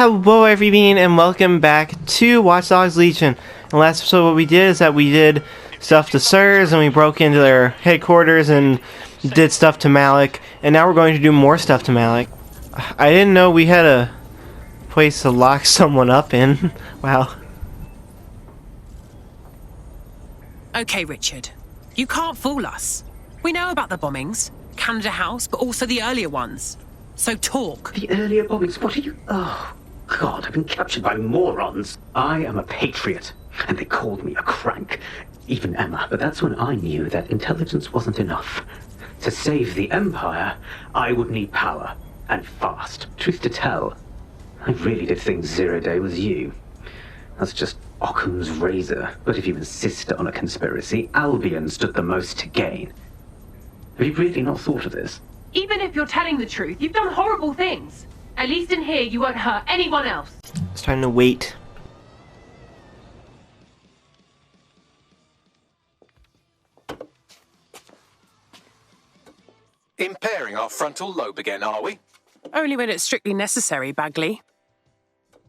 Hello everybody and welcome back to Watch Dogs Legion. In the last episode what we did is that we did stuff to Sirs and we broke into their headquarters and did stuff to Malik, and now we're going to do more stuff to Malik. I didn't know we had a place to lock someone up in. Wow. Okay, Richard. You can't fool us. We know about the bombings, Canada House, but also the earlier ones. So talk. The earlier bombings? What are you... Oh, God, I've been captured by morons. I am a patriot, and they called me a crank. Even Emma, but that's when I knew that intelligence wasn't enough. To save the Empire, I would need power, and fast. Truth to tell, I really did think Zero Day was you. That's just Occam's razor. But if you insist on a conspiracy, Albion stood the most to gain. Have you really not thought of this? Even if you're telling the truth, you've done horrible things. At least in here, you won't hurt anyone else. It's time to wait. Impairing our frontal lobe again, are we? Only when it's strictly necessary, Bagley.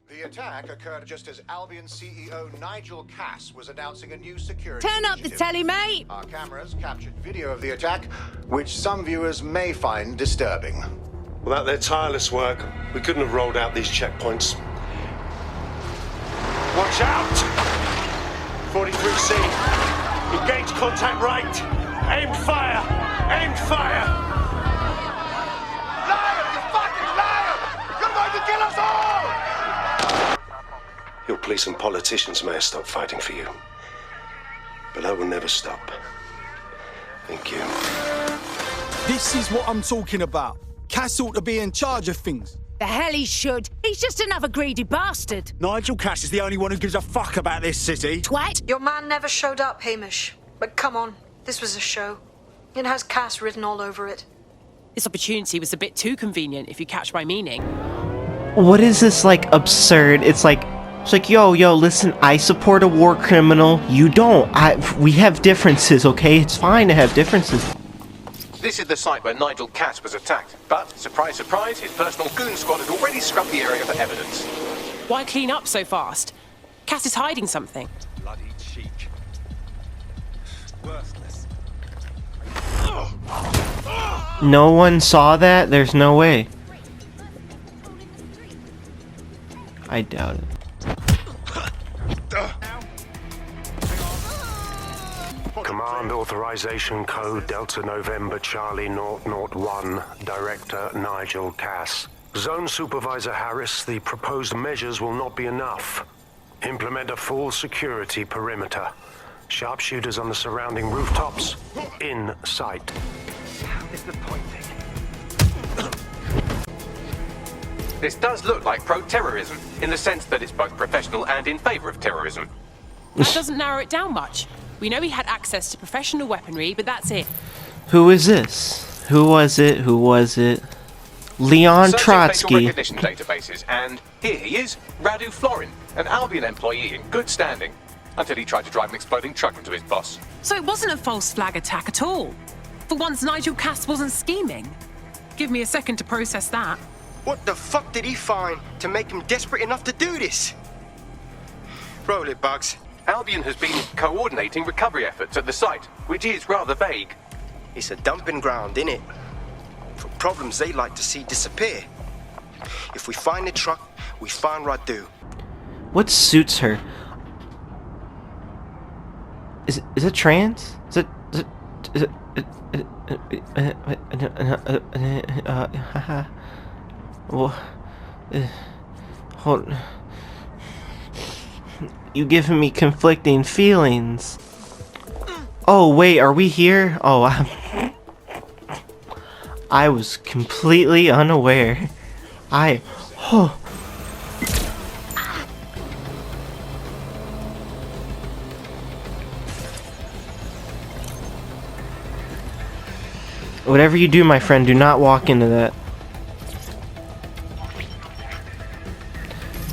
The attack occurred just as Albion CEO Nigel was announcing a new security Turn up the initiative. telly, mate! Our cameras captured video of the attack, which some viewers may find disturbing. Without their tireless work, we couldn't have rolled out these checkpoints. Watch out! 43C. Engage contact right. Aimed fire. Aimed fire. Liar! You fucking liar! You're going to kill us all! Your police and politicians may have stopped fighting for you, but I will never stop. Thank you. This is what I'm talking about. Cass ought to be in charge of things. The hell he should. He's just another greedy bastard. Nigel Cass is the only one who gives a fuck about this city. Twat. Your man never showed up, Hamish. But come on, this was a show. It has Cass written all over it. This opportunity was a bit too convenient, if you catch my meaning. What is this, like, absurd? It's like, yo, listen, I support a war criminal. You don't. We have differences, okay? It's fine to have differences. This is the site where Nigel Cass was attacked, but, surprise, surprise, his personal goon squad had already scrubbed the area for evidence. Why clean up so fast? Cass is hiding something. Bloody cheek. Worthless. No one saw that? There's no way. I doubt it. Command Authorization Code Delta November Charlie 001, Director Nigel Cass. Zone Supervisor Harris, the proposed measures will not be enough. Implement a full security perimeter. Sharpshooters on the surrounding rooftops, in sight. Disappointing. This does look like pro-terrorism, in the sense that it's both professional and in favor of terrorism. That doesn't narrow it down much. We know he had access to professional weaponry, but that's it. Who is this? Who was it? Who was it? Leon Searching Trotsky. facial recognition databases, and here he is, Radu Florin, an Albion employee in good standing, until he tried to drive an exploding truck into his boss. So it wasn't a false flag attack at all. For once, Nigel Cass wasn't scheming. Give me a second to process that. What the fuck did he find to make him desperate enough to do this? Roll it, Bugs. Albion has been coordinating recovery efforts at the site, which is rather vague. It's a dumping ground, innit? For problems they like to see disappear. If we find the truck, we find Radu. What suits her? Is it trans? Hold. You giving me conflicting feelings. Oh wait, are we here? Oh, I was completely unaware. Whatever you do, my friend, do not walk into that.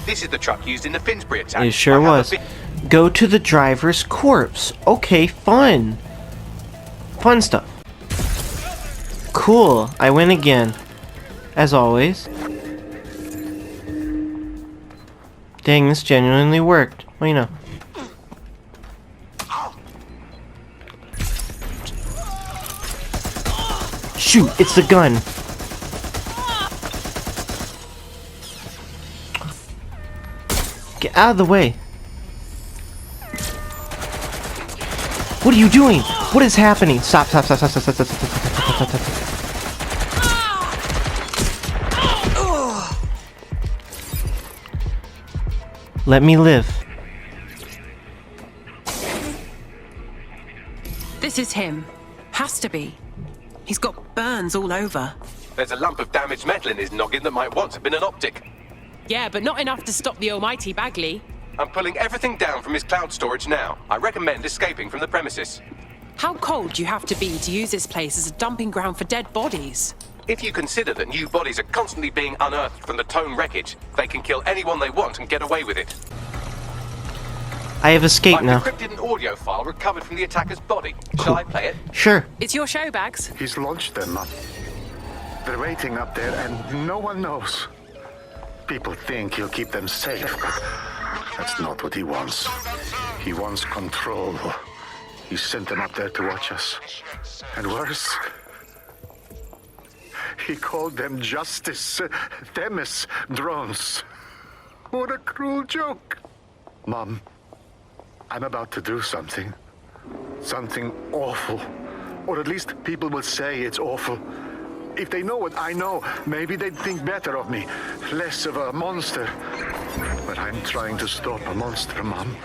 This is the truck used in the Finsbury attack. It sure was. Go to the driver's corpse. Okay, fun. Fun stuff. Cool. I win again. As always. Dang, this genuinely worked. Well, you know. Shoot, it's the gun. Get out of the way. What are you doing? What is happening? Stop, stop, stop, stop, stop, stop, stop, stop, stop, stop, stop, stop. Let me live. This is him. Has to be. He's got burns all over. There's a lump of damaged metal in his noggin that might once have been an optic. Yeah, but not enough to stop the almighty Bagley. I'm pulling everything down from his cloud storage now. I recommend escaping from the premises. How cold do you have to be to use this place as a dumping ground for dead bodies? If you consider that new bodies are constantly being unearthed from the Tone wreckage, they can kill anyone they want and get away with it. I have escaped I've now. decrypted an audio file recovered from the attacker's body. Shall I play it? Sure. It's your show, Bags. He's launched them up. They're waiting up there and no one knows. People think he'll keep them safe, but that's not what he wants. He wants control. He sent them up there to watch us. And worse, he called them Justice Themis drones. What a cruel joke. Mom, I'm about to do something. Something awful. Or at least people will say it's awful. If they know what I know, maybe they'd think better of me. Less of a monster. But I'm trying to stop a monster, Mom.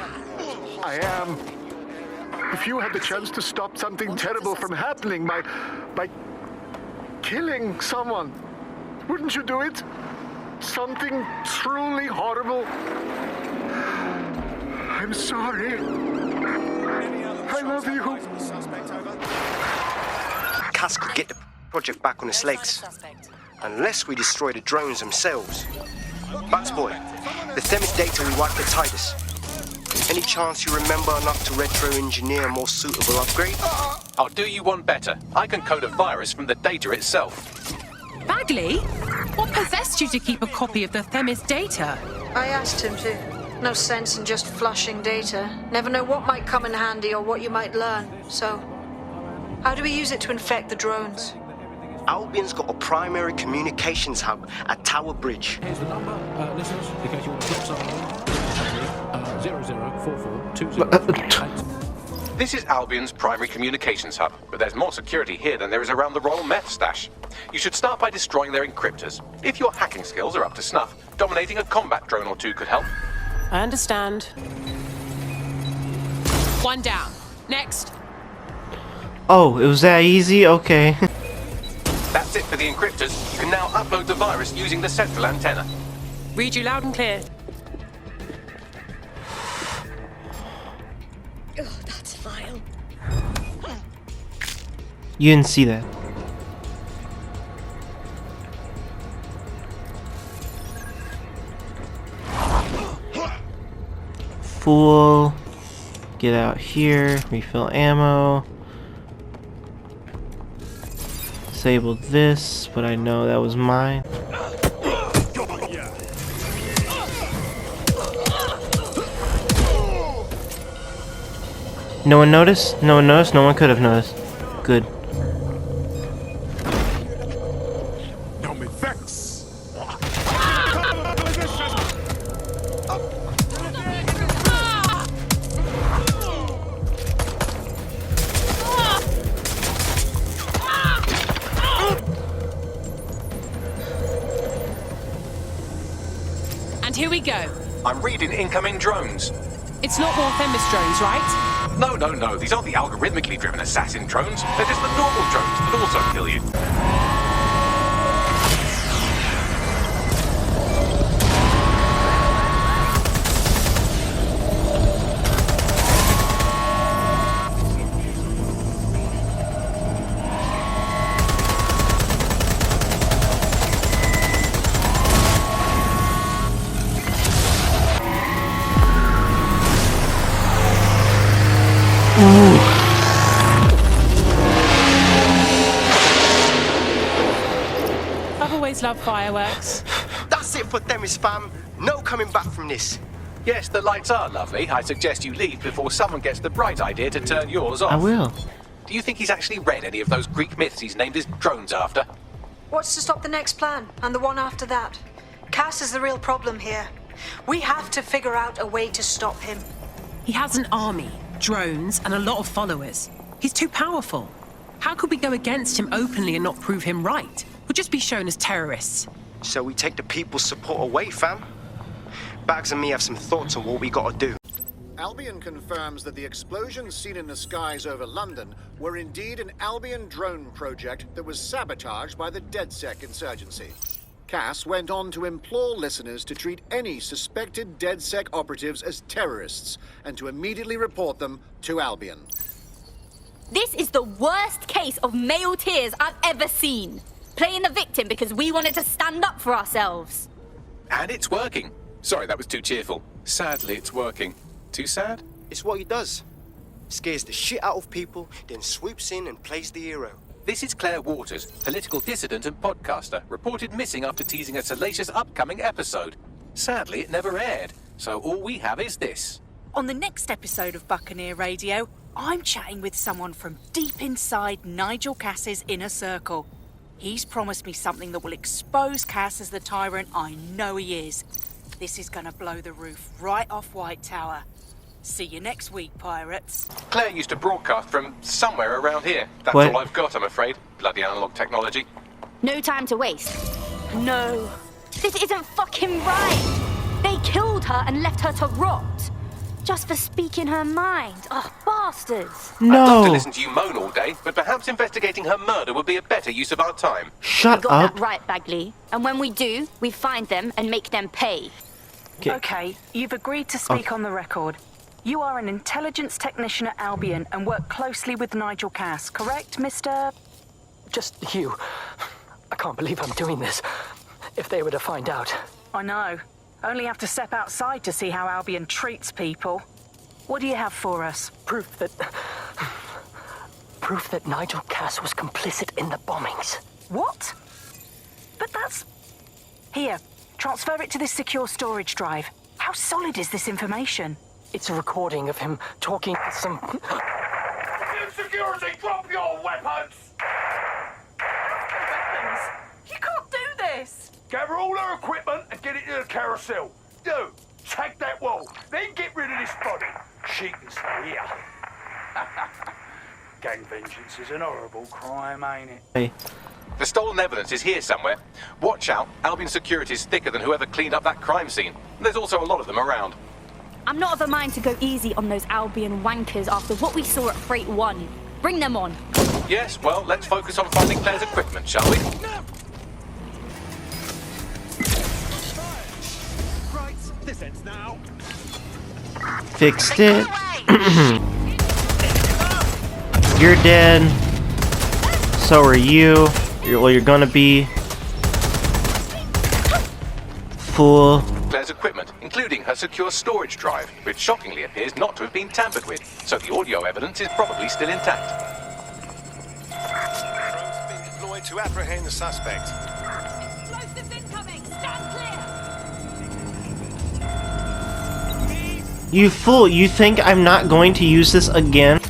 I am. If you had the chance to stop something terrible from happening by killing someone, wouldn't you do it? Something truly horrible. I'm sorry. I love you. Cass could get the project back on its legs. Unless we destroy the drones themselves. Bats boy, the Themis data we wiped at Titus. Any chance you remember enough to retro-engineer a more suitable upgrade? I'll do you one better. I can code a virus from the data itself. Bagley? What possessed you to keep a copy of the Themis data? I asked him to. No sense in just flushing data. Never know what might come in handy or what you might learn. So, how do we use it to infect the drones? Albion's got a primary communications hub at Tower Bridge. Here's the number, listeners, in case you want to drop something. 004420. This is Albion's primary communications hub, but there's more security here than there is around the Royal Meth stash. You should start by destroying their encryptors. If your hacking skills are up to snuff, dominating a combat drone or two could help. I understand. One down. Next. Oh, it was that easy? Okay. That's it for the encryptors. You can now upload the virus using the central antenna. Read you loud and clear. Oh, that's vile. You didn't see that. Fool. Get out here. Refill ammo. Disable this, but I know that was mine. No one noticed? No one noticed? No one could have noticed. Good. No me vex. And here we go. I'm reading incoming drones. It's not more Themis drones, right? No, no, no. These aren't the algorithmically driven assassin drones. They're just the normal drones that also kill you. I've always loved fireworks. That's it for Themis, fam. No coming back from this. Yes, the lights are lovely. I suggest you leave before someone gets the bright idea to turn yours off. I will. Do you think he's actually read any of those Greek myths he's named his drones after? What's to stop the next plan, and the one after that? Cass is the real problem here. We have to figure out a way to stop him. He has an army, drones, and a lot of followers. He's too powerful. How could we go against him openly and not prove him right? We'll just be shown as terrorists. So we take the people's support away, fam? Bags and me have some thoughts on what we gotta do. Albion confirms that the explosions seen in the skies over London were indeed an Albion drone project that was sabotaged by the DedSec insurgency. Cass went on to implore listeners to treat any suspected DedSec operatives as terrorists and to immediately report them to Albion. This is the worst case of male tears I've ever seen. Playing the victim because we wanted to stand up for ourselves. And it's working. Sorry, that was too cheerful. Sadly, it's working. Too sad? It's what he does. Scares the shit out of people, then swoops in and plays the hero. This is Claire Waters, political dissident and podcaster, reported missing after teasing a salacious upcoming episode. Sadly, it never aired, so all we have is this. On the next episode of Buccaneer Radio, I'm chatting with someone from deep inside Nigel Cass's inner circle. He's promised me something that will expose Cass as the tyrant I know he is. This is gonna blow the roof right off White Tower. See you next week, pirates. Claire used to broadcast from somewhere around here. That's What? all I've got, I'm afraid. Bloody analog technology. No time to waste. No. This isn't fucking right. They killed her and left her to rot. Just for speaking her mind. Ugh, bastards. I'd love to No. listen to you moan all day, but perhaps investigating her murder would be a better use of our time. Shut You got up. that right, Bagley. And when we do, we find them and make them pay. Okay, you've agreed to speak on the record. You are an intelligence technician at Albion and work closely with Nigel Cass, correct, Mr.? Just you. I can't believe I'm doing this. If they were to find out. I know. Only have to step outside to see how Albion treats people. What do you have for us? Proof that Nigel Cass was complicit in the bombings. What? But that's... Here, transfer it to this secure storage drive. How solid is this information? It's a recording of him talking to some... Security, drop your weapons! You can't do this! Gather all her equipment and get it to the carousel. Do. Take that wall. Then get rid of this body. She can stay here. Gang vengeance is an horrible crime, ain't it? Hey. The stolen evidence is here somewhere. Watch out, Albion security is thicker than whoever cleaned up that crime scene. There's also a lot of them around. I'm not of a mind to go easy on those Albion wankers after what we saw at Freight 1. Bring them on. Yes, well, let's focus on finding Claire's equipment, shall we? Right, this ends now. Fixed it. You're dead. So are you. You're gonna be. Fool. Claire's equipment, including her secure storage drive, which shockingly appears not to have been tampered with, so the audio evidence is probably still intact. Drones have been deployed to apprehend the suspect. Explosives incoming! Stand clear! You fool. You think I'm not going to use this again?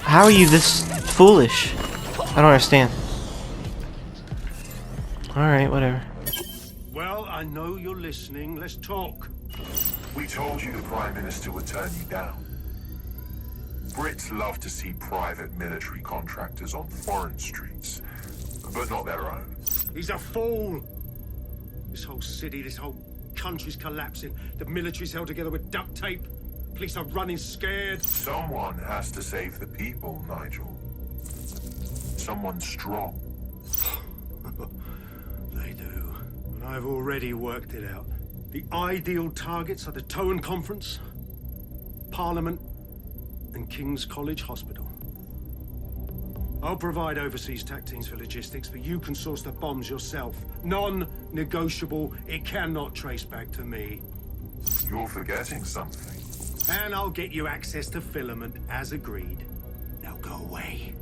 How are you this foolish? I don't understand. Alright, whatever. Well, I know you're listening. Let's talk. We told you the Prime Minister would turn you down. Brits love to see private military contractors on foreign streets, but not their own. He's a fool. This whole city, this whole country's collapsing. The military's held together with duct tape. Police are running scared. Someone has to save the people, Nigel. Someone strong. They do. But I've already worked it out. The ideal targets are the Towan Conference, Parliament, and King's College Hospital. I'll provide overseas tac teams for logistics, but you can source the bombs yourself. Non-negotiable. It cannot trace back to me. You're forgetting something. And I'll get you access to filament, as agreed. Now go away.